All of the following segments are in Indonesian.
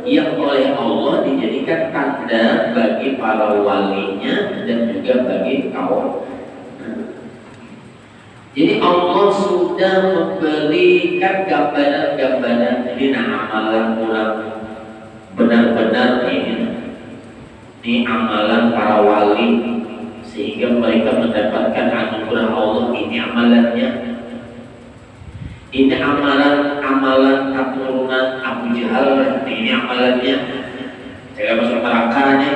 yang oleh Allah dijadikan tanda bagi para walinya dan juga bagi kaum. Jadi Allah sudah memberikan gambaran-gambaran ini amalan orang benar-benar ini amalan para wali, sehingga mereka mendapatkan anugerah Allah. Ini amalannya, ini amalan keturunan Abu Jahal, ini amalannya, saya masuk nerakanya.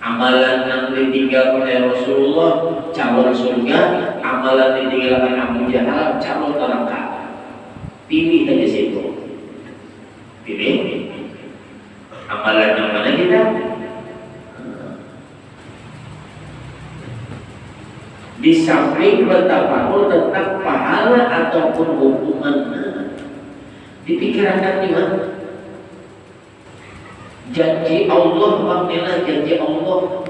Amalan yang ditinggalkan oleh Rasulullah calon surga, amalan yang ditinggalkan Abu Jahal calon neraka. Pilih aja situ, pilih amalan yang mana kita. Di samping bertafakur tentang pahala ataupun hukuman, dipikirkan di mana? Janji Allah, pamilah janji Allah.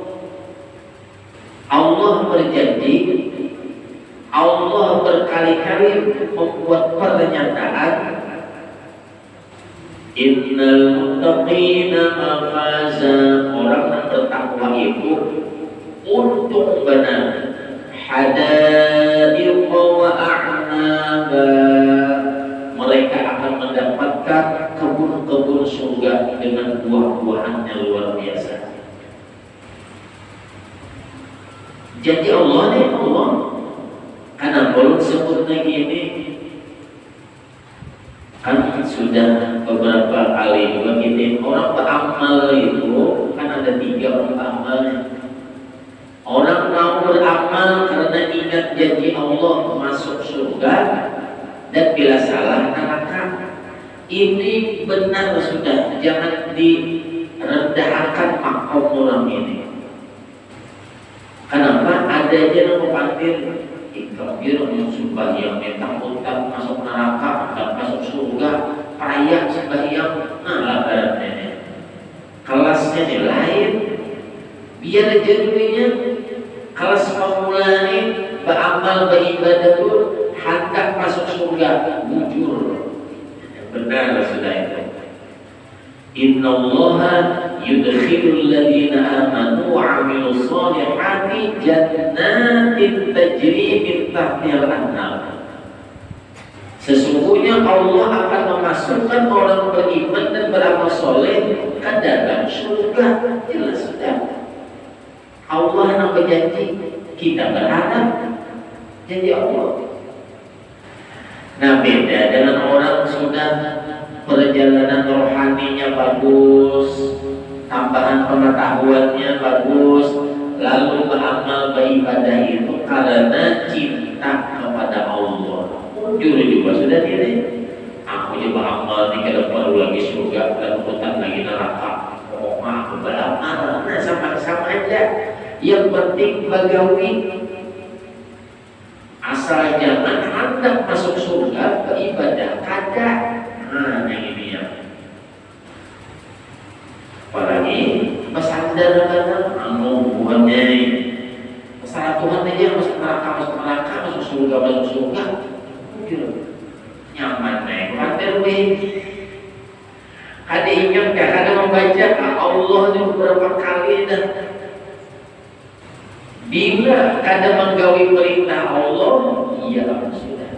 Allah berjanji, Allah berkali-kali membuat pernyataan, innal muttaqina mafaza, orang yang bertakwa itu untung benar. Hadaiqa wa a'naba, mereka akan mendapatkan kebun-kebun surga dengan buah-buahan yang luar biasa. Jadi Allah nih, Allah karena belum sebut lagi ini kan sudah beberapa kali juga kita orang beramal itu kan ada 3 orang beramal. Orang mau beramal karena ingat janji Allah masuk surga, dan bila salah neraka. Ini benar sudah, jangan direndahkan makom orang ini. Kenapa? Ada aja yang memanggil ikabir yang sembahyang mentang-mentang masuk neraka dan masuk surga, payah sembahyang, lah baratnya. Kelasnya yang lain. Biar jadinya kelas pemula ini beramal beribadah itu hendak masuk surga, bujur. Benar sudah itu. Innallaha yudkhilul ladzina amanu wa 'amilus shalihati jannatin tajri min tahtihal anhar. Sesungguhnya Allah akan memasukkan orang beriman dan beramal soleh ke dalam surga. Jelas sudah. Allah yang berjanji, kita berharap janji Allah. Nah, beda dengan orang sudah perjalanan rohaninya bagus, tambahan pengetahuannya bagus, lalu beramal beribadah itu karena cinta kepada Allah. Jujur juga sudah diri. Aku juga beramal 3 baru lagi surga dan hutan lagi neraka. Oh, aku beramal, nah sama-sama aja. Yang penting bagawi, asal jangan hendak masuk surga beribadah kada. Nah, yang ini ya. Apalagi bersandar kadang buahnya masalah Tuhan aja, masuk neraka, masuk surga. Nyaman nih, khawatir weh. Kada ingat dah, kada membaca Allah itu beberapa kali dah. Bila kada menggawi perintah Allah, iya sudah.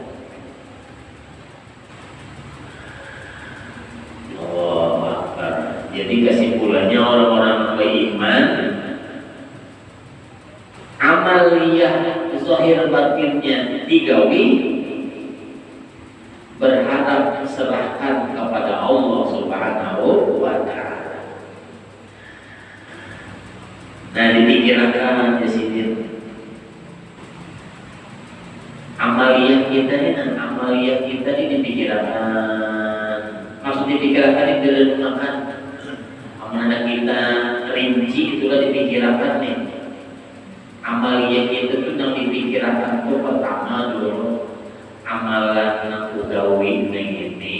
Jadi kesimpulannya orang-orang beriman, amaliyah zahir batinnya digawi, berharap serahkan kepada Allah Subhanahu wa ta'ala. Nah, dipikirkan di sini amaliyah kita ini dipikirkan. Maksud dipikirkan itu direnungkan. Amalan kita rinci itulah dipikirkan nih. Amaliyah kita itu yang dipikirkan itu pertama dulu amalan yang udawi begini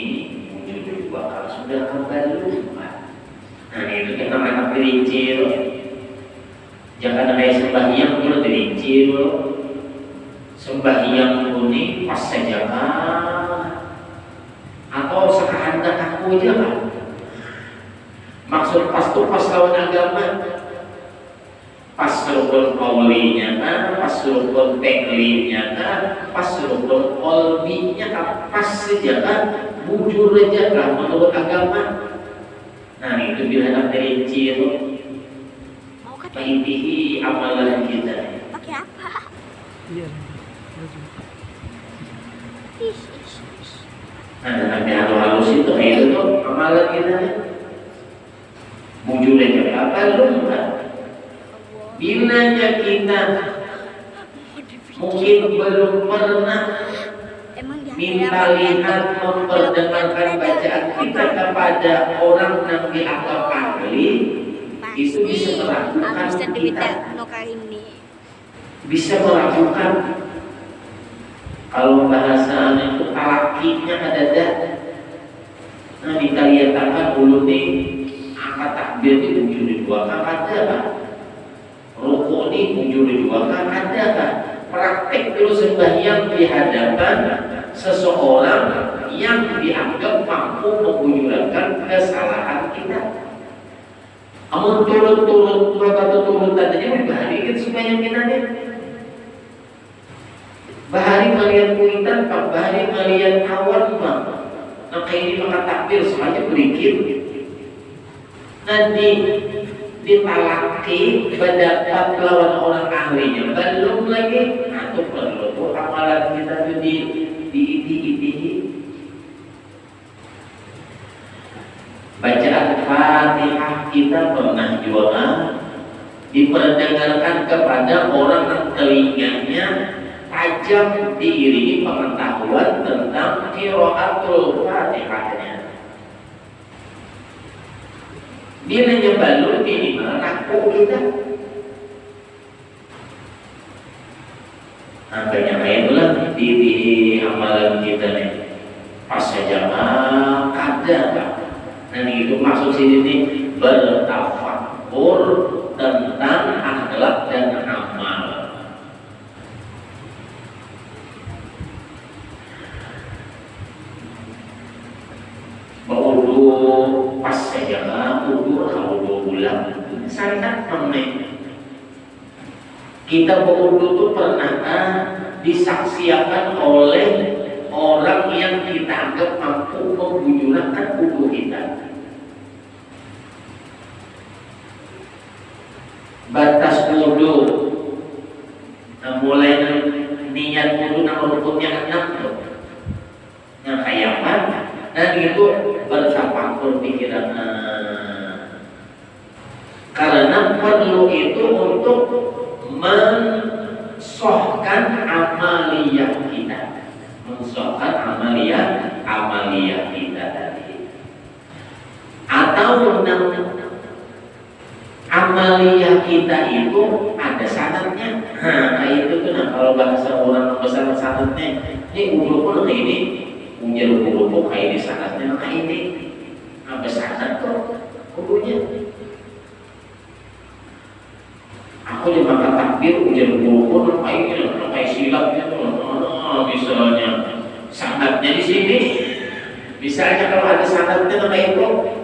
wujud bakal sudah kembali. Nah, itu kita anak rinci. Jangan kayak sembahyang dulu dirinci dulu. Sembahyang ini pas saja kan? Atau sekehendak aku aja kan? Maksud pas itu pas lawan agama, pas rukun qaulinya kan, pas rukun fi'linya kan, pas rukun qalbinya kan, pas saja kan, bujur aja kan menurut agama. Nah itu bila terinci itu intihi amalan kita. Pakai apa? Iya. Nah tapi halus-halus itu amalan kita. Bujur aja apa lupa. Bilanya kita mungkin belum pernah minta lihat memperdengarkan bacaan kita kepada orang yang dianggap ahli, itu bisa melakukan kita bisa melakukan kalau bahasa itu talakinya ada dah. Nah dikaliatakan dulu nih angkat takbir itu bujur dua kan ada kan, rukuk ini bujur dua kan ada kan. Praktek dulu sembahyang di hadapan seseorang yang dianggap mampu membujurkan kesalahan kita. Amun turut-turut atau turut tadinya bahari kan sembahyang kita nih. Bahari kalian kuitan, bahari kalian kawan bang. Nah ini maka takbir semuanya berikir. Nanti ditalaki berdapat lawan orang ahlinya belum lagi. Nah itu perlu tuh amalan kita tuh diiti. Bacaan Fatihah kita pernah juga diperdengarkan kepada orang yang telinganya tajam diiringi pengetahuan tentang qiraatul Fatihahnya. Nilainya baru minimal ngaku kita. Angkanya kayak itulah di amalan kita nih. Pas saja ada kan. Dan itu masuk sini nih bertafakur tentang akhlak dan amal. Baudu pas saja udur kalau 2 bulan syariat meneh. Kita baudu itu pernah disaksikan oleh orang yang kita anggap mampu membujurkan wudu kita. Batas wudu, mulai niat wudu nomor rukunnya 6 tuh. Yang kayak apa? Dan itu bertafakur pikiran. Karena perlu itu untuk mensohkan amaliyah kita, mensohkan amaliyah kita tadi. Atau amaliyah kita itu ada syaratnya. Nah itu tuh kalau bahasa orang besar syaratnya. Ini ulur ini punya ruku kayak di syaratnya kayak ini. Apa syarat kok kudunya? Aku di makan takbir ujian ruku kayak silapnya misalnya syaratnya di sini. Misalnya kalau ada syaratnya kayak itu,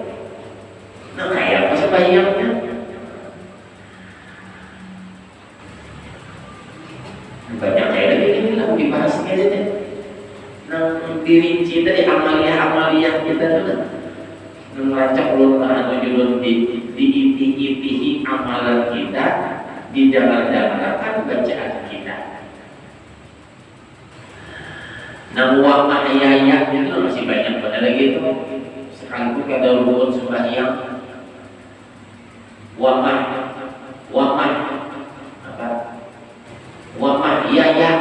nah kayak apa sembahyangnya? Banyak kayak gini lah dibahasnya aja. Nah dirinci dari amaliyah kita tuh merancang ulun julun diiti amalan kita, di dalam-dalamkan bacaan kita. Nah wama ayat itu masih banyak pada lagi itu. Sekalipun ada rukun sembahyang wama apa wama ayat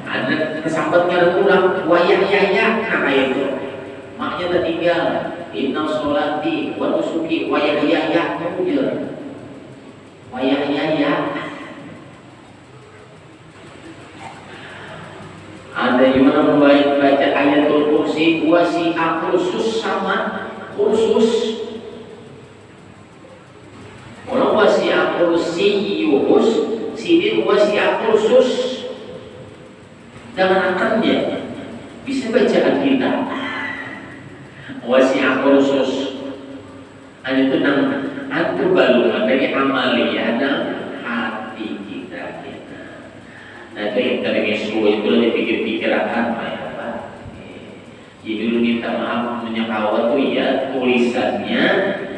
ada kesambatnya ulang wayah ayat. Nah kayak itu maknya tertinggal inna sholati wa nusuki wayah ayat mujur wayah ayat. Ada yang membaca ayatul kursi wasi'a khusus sama khusus. Orang wasi'a kursi yuhus sini wasi'a khusus dengan akannya bisa bacaan kita wasi'a khusus. itu nama antu balungan dari amalia dan hati kita. Nah itu yang tadi ngesu itu lebih pikir-pikir akan apa? Jadi dulu minta maaf menyakawa tuh ya tulisannya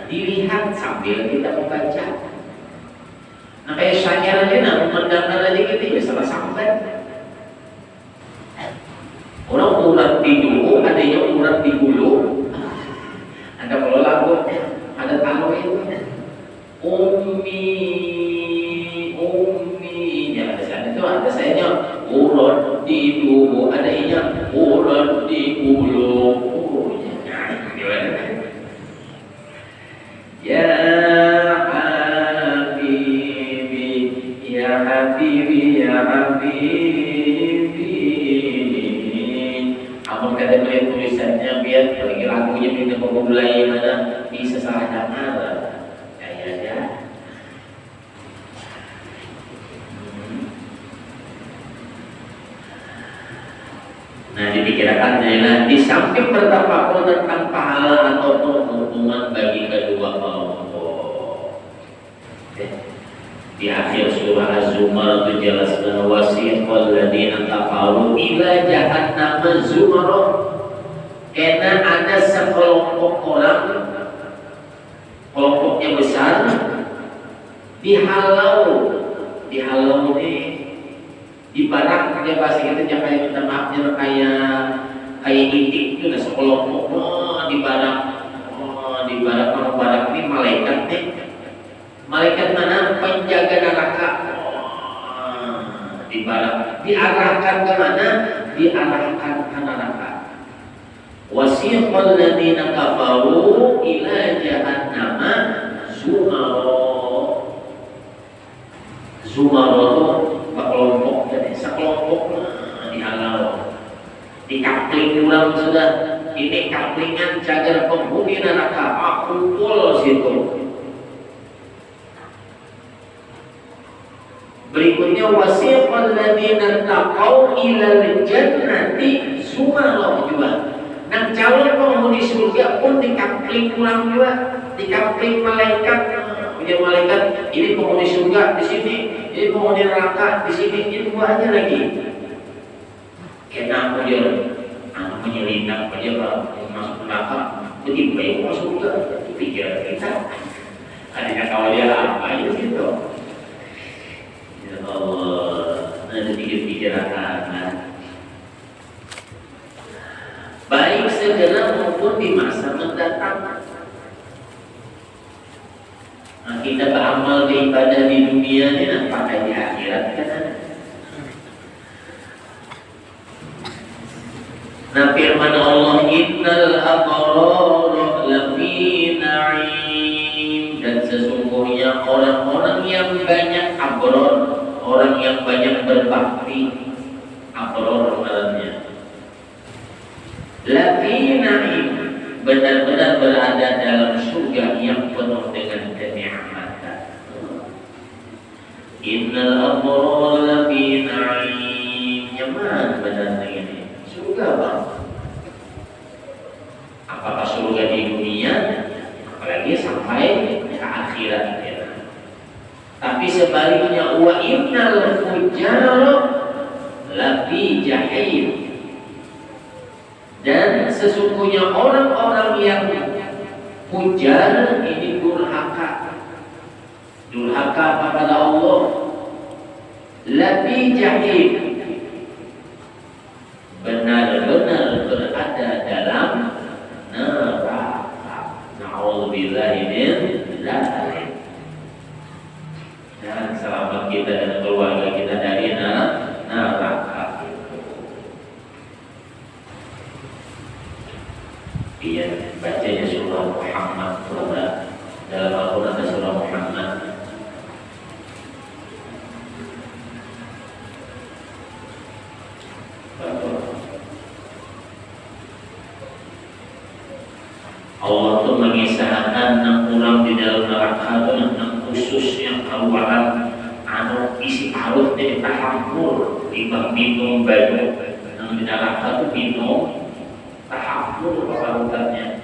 dilihat sambil kita membaca. Nah kayak syair aja, nah mendengar aja gitu ya salah sampai. Orang urat di dulu, ada yang urat di hulu. Ada kalau lagu, ada tahu itu. Umi, ya ada sayanya urat di dulu, ada yang urat di hulu. Ya Habibi, ya Habibi, ya Habibi. Amun kada melihat tulisannya biar lagi lagunya minta pemulai mana bisa salah dengar. Ya. Nah dipikirkan adalah di samping bertafakkur tentang pahala atau keuntungan bagi kedua kelompok. Di akhir surah Az-Zumar itu jelaskan wasiqal ladzina kafaru ila jahannam zumara. Karena ada sekelompok orang, kelompoknya besar, dihalau ini dibarak pakai bahasa kita jangan kayak minta maafnya kayak itik itu ada sekelompok dibarak orang barak ini malaikat nih. Malaikat mana? Penjaga neraka. Diarahkan ke mana? Diarahkan ke neraka. Wasiqal ladzina kafaru ila jahannam zumara itu kelompok, jadi sekelompok dihalau. Dikapling ulang sudah. Ini kaplingan jaga penghuni neraka. Aku kumpul situ. Berikutnya wasiqal ladzina taqaw ilal jannati zumara juga. Nah calon penghuni surga pun dikapling ulang juga, dikapling malaikat. Punya malaikat ini penghuni surga di sini, ini penghuni neraka di sini, ini dua aja lagi. Kenapa dia menyelinap aja masuk neraka, begitu baik masuk surga, pikiran kita. Adanya kalau dia apa itu gitu. Ada pikir-pikiran baik segera maupun di masa mendatang. Nah, kita beramal beribadah di dunia ini apakah di akhirat kan? Nah firman Allah innal abrara lafi na'im, dan sesungguhnya orang-orang yang banyak abror, orang yang banyak berbakti, abror maksudnya lafi na'im, benar-benar berada dalam surga yang penuh dengan kenikmatan. Innal abrara lafi na'im, nyaman benar ini surga bang. Apakah surga di dunia, apalagi sampai ke akhirat ya. Tapi sebaliknya wa innal fujjara lafi jahim, dan sesungguhnya orang-orang yang fujar ini durhaka kepada Allah, lafi jahim, benar-benar berada dalam neraka. Na'udzubillahi min dzalik. Dan selamat kita dan keluarga kita dari neraka. Iya, bacanya surah Muhammad. Dalam Al-Quran ada surah Muhammad. Allah tuh mengisahkan 6 orang di dalam neraka itu 6 khusus yang keluaran isi parut jadi tahammur, timbang minum banyak. Yang di neraka itu minum tahammur parutannya.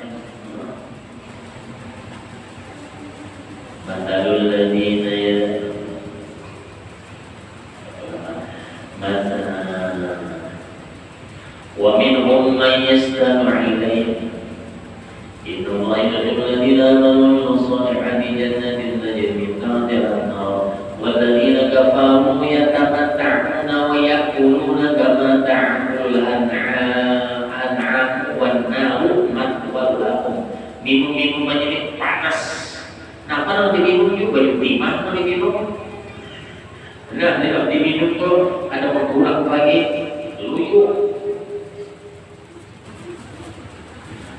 Matalul ladina ya wa minhum man yastami'u ilayk inna Allaha yuhibbul ladina amanu wa salihati jannatin tajri min tahtiha al-anhar wal ladina kafaru yatamatta'una wa ya'kuluna kama ta'kulul an'am wan naru matwal lahum. Minum-minum menjadi panas. Nah, kalau diminum juga timah kalau diminum. Benar, kalau diminum tuh ada berkurang lagi luyu.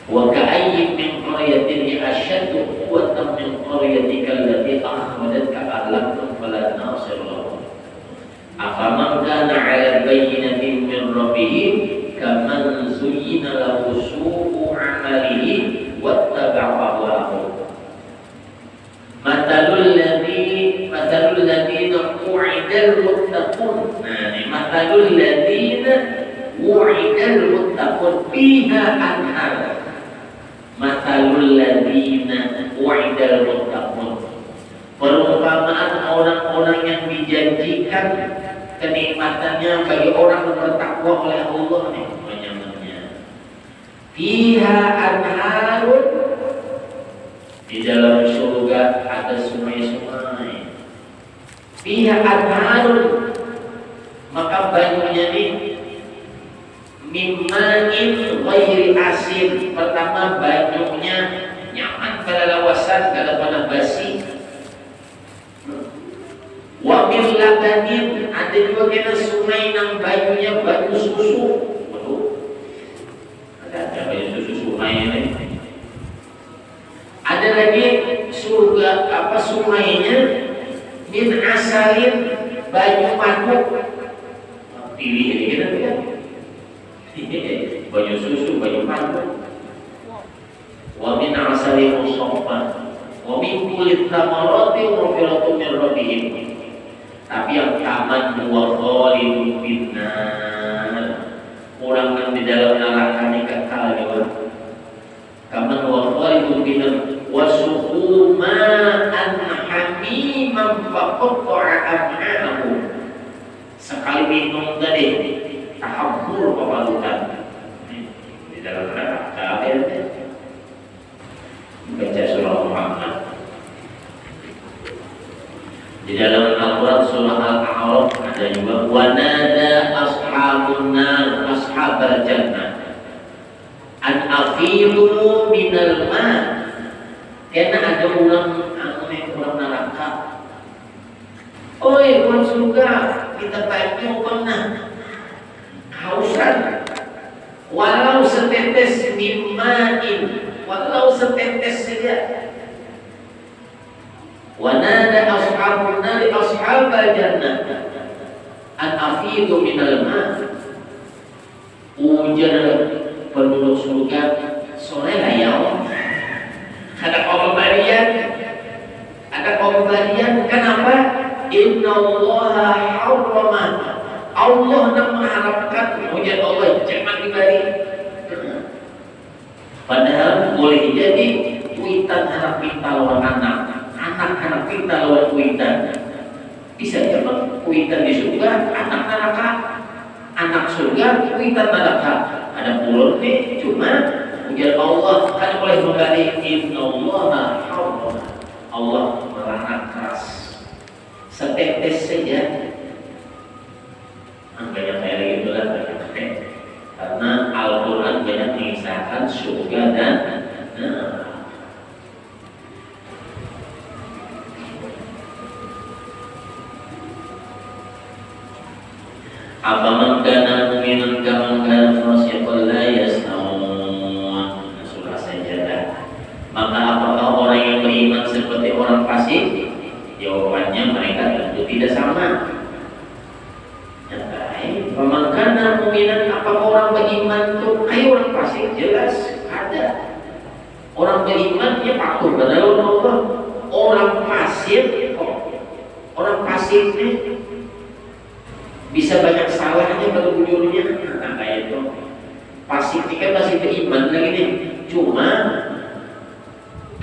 Wa ka'ayyin min qaryatin ashaddu quwwatan min qaryatika allati akhrajatka ahlaktum fala nasir lahum. Afaman kana 'ala bayyinatin min rabbih kaman zuyyina lahu su'u 'amalihi wattaba'a hawahu. Matalul ladina wu'idal muttaqun. Nah, matalul ladina wu'idal muttaqun fiha anhar. Matalul ladina wu'idal muttaqun. Perumpamaan orang-orang yang dijanjikan kenikmatannya bagi orang yang bertakwa oleh Allah nih namanya. Fiha anharun, di dalam surga ada sungai-sungai. Fiha anharun, maka banyunya nih mimma'in ghairi asin. Pertama banyunya nyaman pada lawasan, kalau pada basi. Wa min labanin, ada juga kena sungai nang banyunya banyu susu. Ada banyu susu sungai ini. Ada lagi surga sungainya min asalin, banyu madu. Pilih ini kita lihat. Banyu susu, banyu madu. Wa min asalin musaffa wa min kulli thamarati wa firatun min rabbihim. Tapi yang taman huwa khalidun finnar, orang yang di dalam neraka ini kekal ya. Kaman huwa khalidun finnar wa suqu ma'an hamiman faqatta'a am'a'ahum. Sekali minum tadi tahabbur kebalutan di dalam neraka. Baca surah Muhammad. Di dalam Al-Quran surah Al-A'raf ada juga wanada ashabun nar ashabal jannah an afidu minal ma. Karena ada orang neraka. Oi, orang surga, kita banyak pernah hausan. Walau setetes mimma'in, walau setetes saja. Wanada ashabun nari ashabal jannah an afidu minal ma. Ujar penduduk surga, sore lah ya. Ada pemberian. Kenapa? Inna Allaha harrama, Allah nak mengharapkan. Ujar Allah jangan diberi. Padahal boleh jadi kuitan anak kita lawan anak kita lawan kuitan. Bisa jadi kuitan di surga, anak neraka. Anak surga, kuitan neraka. Ada pulur nih, cuma ujar Allah kan boleh memberi. Inna Allaha harrama, Allah melarang keras. Setetes saja. Banyak kayak gitu lah, karena Al-Quran banyak mengisahkan surga dan afaman kana mu'minan kaman kana fasiqan la yasnaun. Surah Sajdah. Maka apakah orang yang beriman seperti orang fasik? Jawabannya mereka tentu tidak sama. Afaman kana mu'minan, apakah orang beriman itu kayak orang fasik? Jelas ada. Orang beriman dia patuh kepada Allah. Orang fasik, orang fasik ini bisa banyak salahnya pada ujungnya. Nah kayak itu fasik kan masih beriman lagi nih, cuma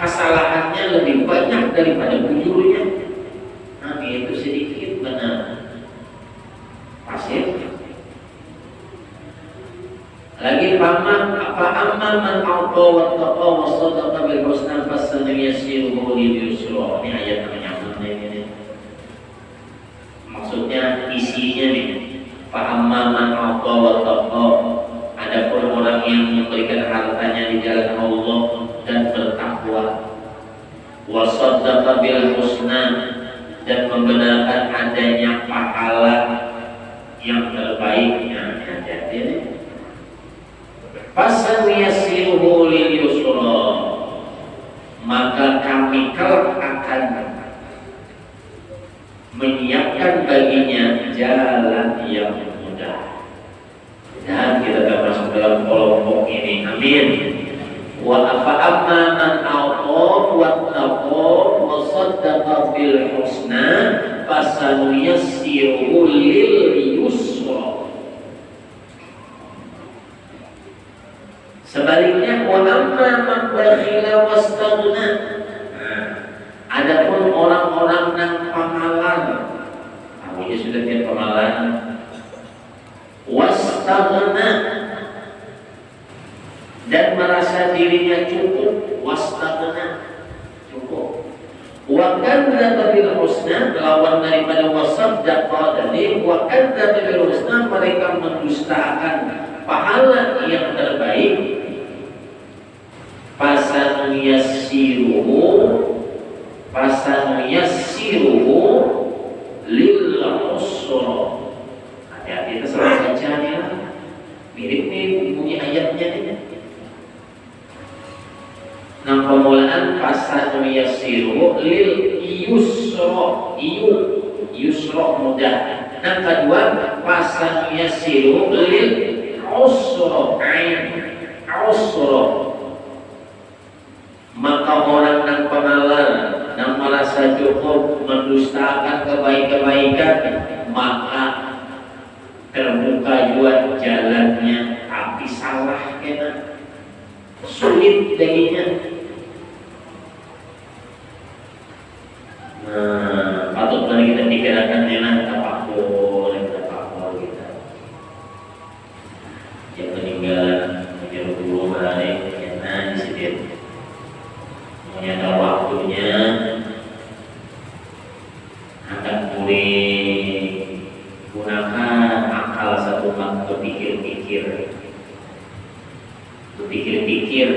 kesalahannya lebih banyak daripada bujurnya. Nah, itu sedikit benar. Pasir. Lagi paman apa amma man a'ta wa taqa wa sadaqa bil husna fasanyassiruhu lil yusra. Ini ayat menyambung ini. Maksudnya isinya nih. Fa amma man a'ta wa taqa. Adapun orang yang memberikan hartanya di jalan Allah dan bertakwa, wa sadaqa bil husna, dan membenarkan adanya pahala yang terbaiknya, jadi fasanyassiruhu lil yusra, maka kami kelak akan menyiapkan baginya jalan yang mudah. Dan kita akan masuk dalam kelompok ini, amin. Wa afa amma man a'ta wa taqa wa saddaqa bil husna fasanuyassiruhu lil yusra. Sebaliknya wa amma man bakhila wastaghna. Adapun orang-orang yang pamalan, ini sudah dia pamalan, wastaghna, dan merasa dirinya cukup, wastaghna, cukup. Wa kadzdzaba bil husna, lawan daripada wasaddaqa tadi, wa kadzdzaba bil husna, mereka mendustakan pahala yang terbaik. Fasanuyassiruhu lil usra. Hati-hati kita selalu bacanya, mirip nih bunyi ayatnya nih. Nah, pemulaan fasanuyassiruhu lil yusra, yusra mudah. Yang kedua fasanuyassiruhu lil usra, usra. Maka orang yang pemalas dan merasa cukup mendustakan kebaikan, maka terbuka juga jalannya, tapi salah kena, sulit baginya. Nah, patut lagi kita pikirkan dengan tafakkur kita. Yang meninggal menjadi guru balik, karena disediakan. Ada waktunya akan boleh gunakan akal satu waktu, berpikir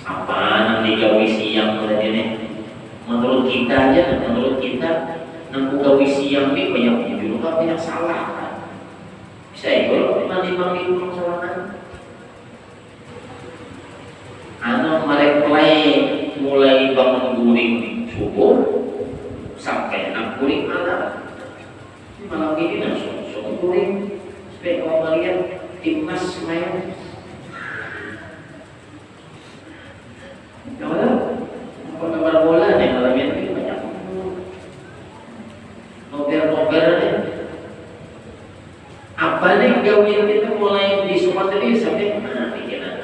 apa nanti gawe siang tadi nih. Menurut kita aja, nang gawe siang ini banyak jujur, banyak salah kan. Bisa ikut 5 minggu salah. Anak mereka mulai bangun guring subuh sampai 6 guring malam. Malam ini langsung guring supaya kalau kalian timnas main. Kalau apa kabar bola nih malam ini banyak nobar nih. Apa nih gawian kita mulai di Sumatera ini sampai mana pikiran?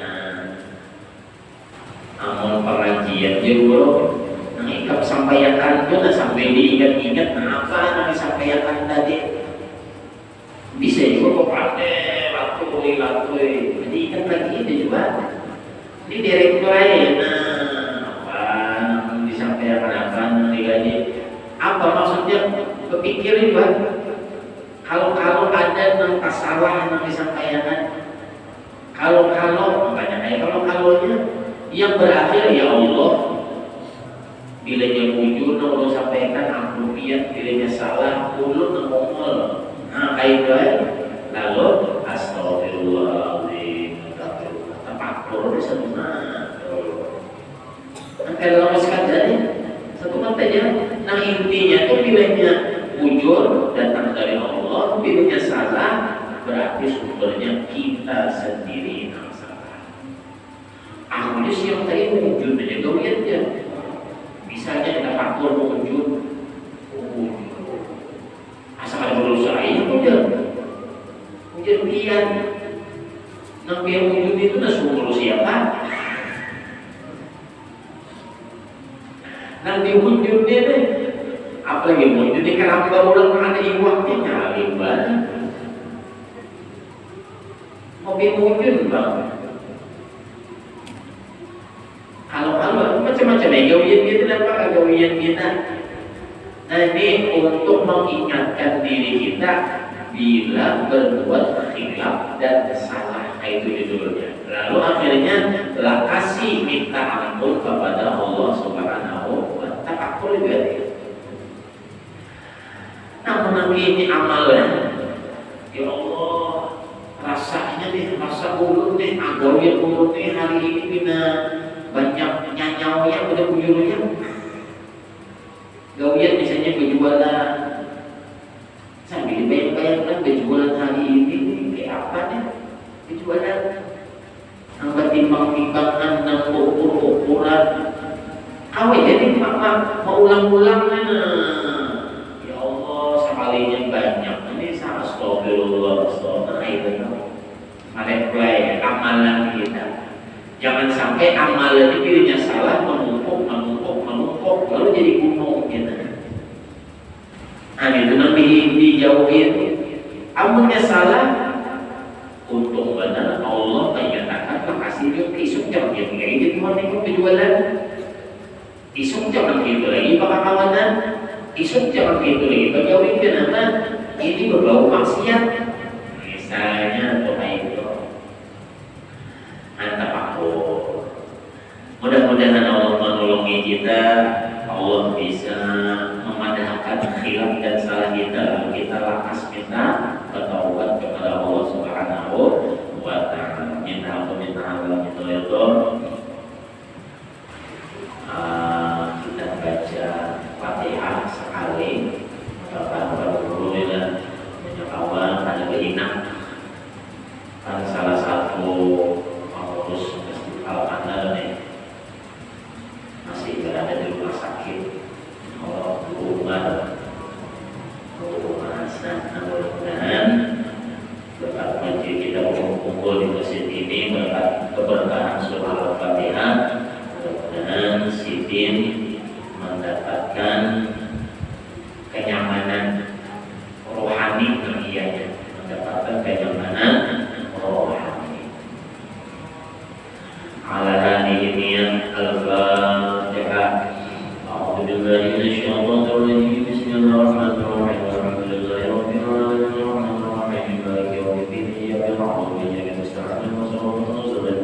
Amal pengajian juga mengikap sampaikan itu nah, sampai diingat-ingat apa yang disampaikan tadi bisa juga kok pakai waktu diingat lagi itu juga ini direktur aja. Apa yang disampaikan apa nanti lagi apa maksudnya kepikirin juga kalau ada yang salah yang disampaikan kalau makanya kalau yang berakhir ya Allah, bilanya mujur Allah sampaikan ampupian, bilanya salah ulun ngomong. Nah kayak lalu astagfirullahaladzim, tafakkur sebenarnya. Nah kalau sekadar satu katanya, nah intinya itu bilanya mujur datang dari Allah, bilanya salah berarti sumbernya kita sendiri. Aku siang tadi wujud aja gawiannya. Misalnya kita faktor wujud, asal ada berusaha ini wujud pian. Nah biar wujud itu suruh siapa? Nang dihujud dia deh, apalagi hujud di keramba orang ada iwaknya nyali banget. Hobi hujud bang. Kalau macam-macam ya gawian kita dapat gawian kita. Nah ini untuk mengingatkan diri kita bila berbuat khilaf dan salah, itu judulnya. Lalu akhirnya telah kasih minta ampun kepada Allah Subhanahu wa Ta'ala. Takakul juga. Namun ini amalan, ya Allah, rasanya nih, rasa ulun nih, gawian ulun nih hari ini bina banyak nyanyawnya udah bujurnya. Gawian misalnya berjualan, sambil bayang-bayangkan berjualan hari ini kayak apa nih berjualan, nambah timbang-timbangan, nambah ukur-ukuran. Kau jadi mau ulang-ulang ya Allah sekalinya banyak ini sama astagfirullah itu play amalan kita. Jangan sampai amalan itu dirinya salah menumpuk lalu jadi gunung gitu. Nah itu nanti dijauhin. Amunnya salah, untung benar Allah menyatakan makasih dia isuk jangan yang kayak gitu mana itu berjualan. Isuk jangan gitu lagi pakai kawanan. Isuk jangan gitu lagi berjauhin kenapa? Ini berbau maksiat. Misalnya atau itu. Antap aku. Mudah-mudahan Allah menolongi kita. Allah bisa memadamkan khilaf dan salah kita. Kita lakas minta bertaubat kepada Allah Subhanahu wa Ta'ala. Minta dalam itu kita baca Fatihah sekali. Bapak dulu ya menyokawan ada keinginan. Kan salah satu pengurus festival Anda nih masih berada di rumah sakit. Kalau hubungan mudah-mudahan berkat majlis kita kumpul di masjid ini, berkat keberkahan surah Al-Fatihah, mudah-mudahan Sidin mendapatkan kenyamanan rohani bagiannya, mendapatkan kenyamanan rohani. Ala hadhihi niyyah al-Fatihah. A'udzu billahi minasyaitonir rajim. Bismillahirrahmanirrahim. Alhamdulillahi rabbil alamin. Arrahmanirrahim. Maliki yaumiddin. Iyyaka na'budu wa iyyaka nasta'in. Ihdinas siratal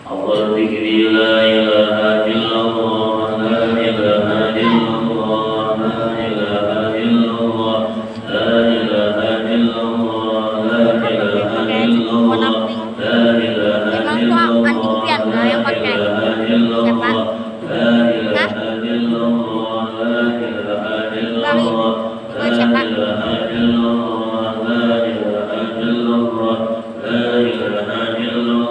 Allah dzikri la ilaha illallah, la ilaha illallah, la ilaha illallah, la ilaha illallah, la ilaha illallah, la ilaha illallah, la ilaha illallah, la ilaha illallah, la ilaha illallah, la ilaha illallah, la ilaha illallah, la ilaha illallah.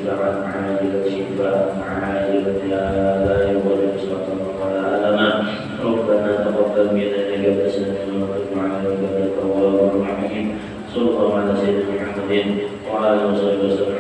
شفاء عاجلا شفاء لا يغادر صغيرة ولا علما. ربنا تقبل منا إنك أنت السميع العليم وتب علينا إنك أنت التواب الرحيم. صلى الله على سيدنا محمد وعلى آله وصحبه وسلم.